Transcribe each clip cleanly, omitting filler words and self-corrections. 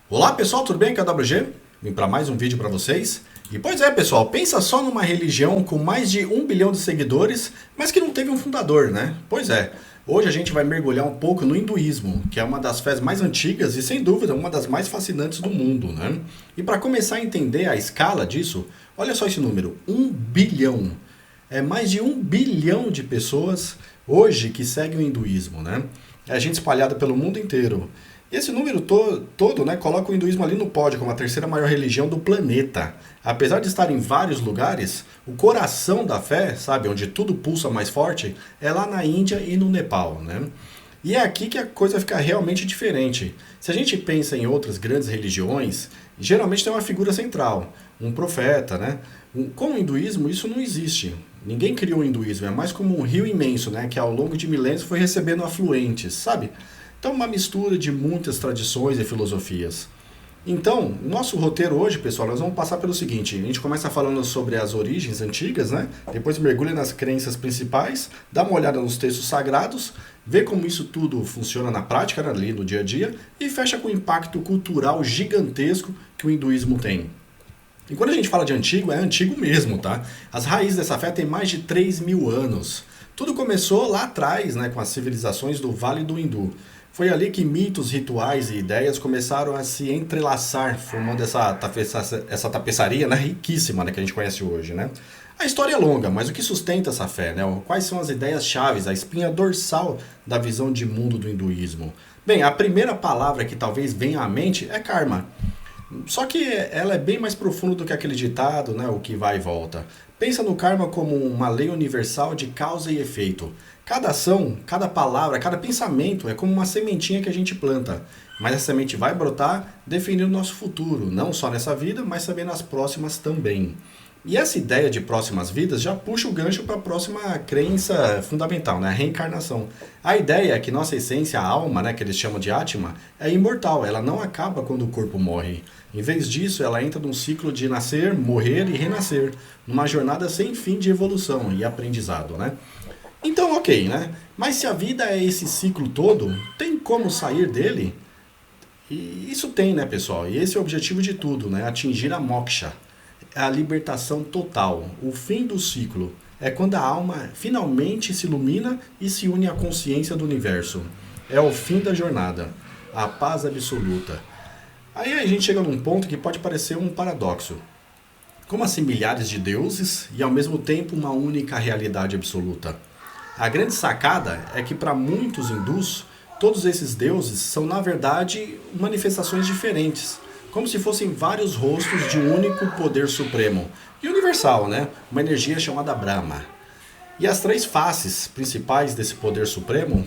Olá pessoal, tudo bem? Aqui é o WG. Vim para mais um vídeo para vocês. E pois é, pessoal, pensa só numa religião com mais de 1 bilhão de seguidores, mas que não teve um fundador, né? Pois é, hoje a gente vai mergulhar um pouco no hinduísmo, que é uma das fés mais antigas e sem dúvida uma das mais fascinantes do mundo, né? E para começar a entender a escala disso, olha só esse número, 1 bilhão. É mais de 1 bilhão de pessoas hoje que seguem o hinduísmo, né? É gente espalhada pelo mundo inteiro. E esse número todo, né, coloca o hinduísmo ali no pódio como a terceira maior religião do planeta. Apesar de estar em vários lugares, o coração da fé, sabe, onde tudo pulsa mais forte, é lá na Índia e no Nepal, né? E é aqui que a coisa fica realmente diferente. Se a gente pensa em outras grandes religiões, geralmente tem uma figura central, um profeta, né? Com o hinduísmo isso não existe. Ninguém criou o hinduísmo, é mais como um rio imenso, né, que ao longo de milênios foi recebendo afluentes, sabe? Então, uma mistura de muitas tradições e filosofias. Então, nosso roteiro hoje, pessoal, nós vamos passar pelo seguinte: a gente começa falando sobre as origens antigas, né? Depois mergulha nas crenças principais, dá uma olhada nos textos sagrados, vê como isso tudo funciona na prática, né, ali no dia a dia, e fecha com o impacto cultural gigantesco que o hinduísmo tem. E quando a gente fala de antigo, é antigo mesmo, tá? As raízes dessa fé têm mais de 3 mil anos. Tudo começou lá atrás, né, com as civilizações do Vale do Hindu. Foi ali que mitos, rituais e ideias começaram a se entrelaçar, formando essa tapeçaria, né, riquíssima, né, que a gente conhece hoje, né? A história é longa, mas o que sustenta essa fé, né? Quais são as ideias chaves, a espinha dorsal da visão de mundo do hinduísmo? Bem, a primeira palavra que talvez venha à mente é karma. Só que ela é bem mais profunda do que aquele ditado, né, o que vai e volta. Pensa no karma como uma lei universal de causa e efeito. Cada ação, cada palavra, cada pensamento é como uma sementinha que a gente planta. Mas essa semente vai brotar definindo o nosso futuro, não só nessa vida, mas também nas próximas também. E essa ideia de próximas vidas já puxa o gancho para a próxima crença fundamental, né? A reencarnação. A ideia é que nossa essência, a alma, né, que eles chamam de Atma, é imortal, ela não acaba quando o corpo morre. Em vez disso, ela entra num ciclo de nascer, morrer e renascer, numa jornada sem fim de evolução e aprendizado, né? Então, ok, né? Mas se a vida é esse ciclo todo, tem como sair dele? E isso tem, né, pessoal? E esse é o objetivo de tudo, né? Atingir a moksha, a libertação total, o fim do ciclo. É quando a alma finalmente se ilumina e se une à consciência do universo. É o fim da jornada, a paz absoluta. Aí a gente chega num ponto que pode parecer um paradoxo. Como assim milhares de deuses e ao mesmo tempo uma única realidade absoluta? A grande sacada é que para muitos hindus, todos esses deuses são na verdade manifestações diferentes, como se fossem vários rostos de um único poder supremo e universal, né? Uma energia chamada Brahma. E as três faces principais desse poder supremo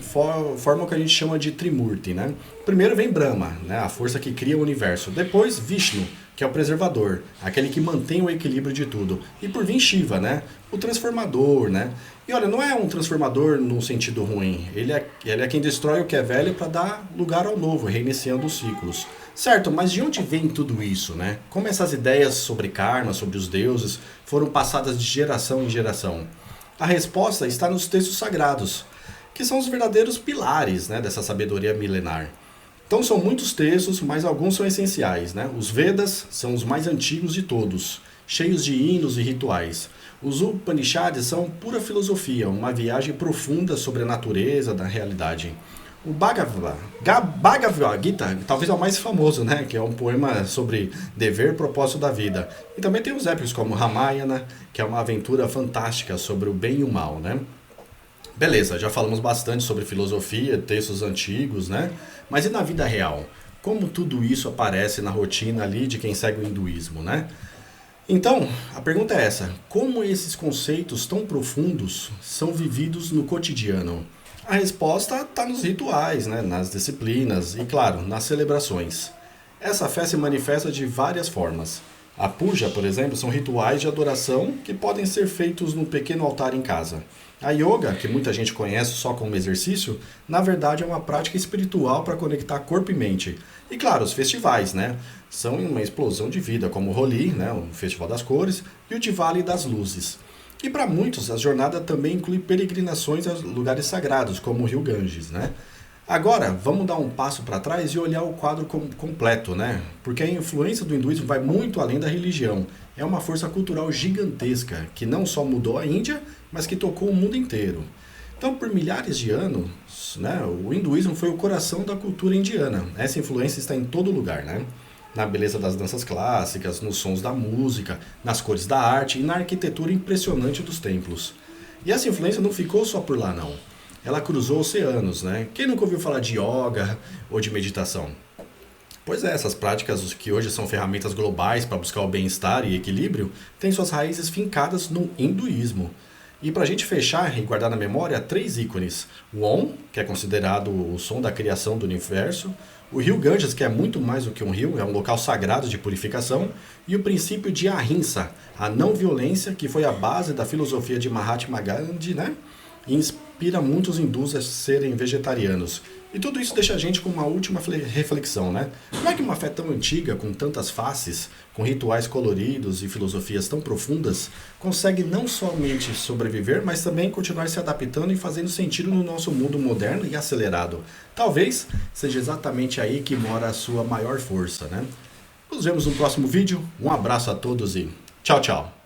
formam o que a gente chama de Trimurti, né? Primeiro vem Brahma, né? A força que cria o universo. Depois Vishnu, que é o preservador, aquele que mantém o equilíbrio de tudo. E por fim Shiva, né? O transformador, né? E olha, não é um transformador no sentido ruim. Ele é quem destrói o que é velho para dar lugar ao novo, reiniciando os ciclos. Certo, mas de onde vem tudo isso, né? Como essas ideias sobre karma, sobre os deuses, foram passadas de geração em geração? A resposta está nos textos sagrados, que são os verdadeiros pilares, né, dessa sabedoria milenar. Então são muitos textos, mas alguns são essenciais, né? Os Vedas são os mais antigos de todos, cheios de hinos e rituais. Os Upanishads são pura filosofia, uma viagem profunda sobre a natureza da realidade. O Bhagavad Gita talvez é o mais famoso, né? Que é um poema sobre dever e propósito da vida. E também tem os épicos como Ramayana, que é uma aventura fantástica sobre o bem e o mal, né? Beleza, já falamos bastante sobre filosofia, textos antigos, né? Mas e na vida real? Como tudo isso aparece na rotina ali de quem segue o hinduísmo, né? Então, a pergunta é essa: como esses conceitos tão profundos são vividos no cotidiano? A resposta está nos rituais, né? Nas disciplinas e, claro, nas celebrações. Essa fé se manifesta de várias formas. A puja, por exemplo, são rituais de adoração que podem ser feitos num pequeno altar em casa. A yoga, que muita gente conhece só como exercício, na verdade é uma prática espiritual para conectar corpo e mente. E claro, os festivais, né? São uma explosão de vida, como o Holi, né? O Festival das Cores, e o Diwali das Luzes. E para muitos, a jornada também inclui peregrinações a lugares sagrados, como o Rio Ganges, né? Agora, vamos dar um passo para trás e olhar o quadro completo, né? Porque a influência do hinduísmo vai muito além da religião. É uma força cultural gigantesca, que não só mudou a Índia, mas que tocou o mundo inteiro. Então, por milhares de anos, né, o hinduísmo foi o coração da cultura indiana. Essa influência está em todo lugar, né? Na beleza das danças clássicas, nos sons da música, nas cores da arte e na arquitetura impressionante dos templos. E essa influência não ficou só por lá, não. Ela cruzou oceanos, né? Quem nunca ouviu falar de yoga ou de meditação? Pois é, essas práticas que hoje são ferramentas globais para buscar o bem-estar e equilíbrio, têm suas raízes fincadas no hinduísmo. E para a gente fechar e guardar na memória, 3 ícones. O Om, que é considerado o som da criação do universo. O rio Ganges, que é muito mais do que um rio, é um local sagrado de purificação. E o princípio de Ahimsa, a não violência, que foi a base da filosofia de Mahatma Gandhi, né? E inspira muitos hindus a serem vegetarianos. E tudo isso deixa a gente com uma última reflexão, né? Como é que uma fé tão antiga, com tantas faces, com rituais coloridos e filosofias tão profundas, consegue não somente sobreviver, mas também continuar se adaptando e fazendo sentido no nosso mundo moderno e acelerado? Talvez seja exatamente aí que mora a sua maior força, né? Nos vemos no próximo vídeo. Um abraço a todos e tchau, tchau!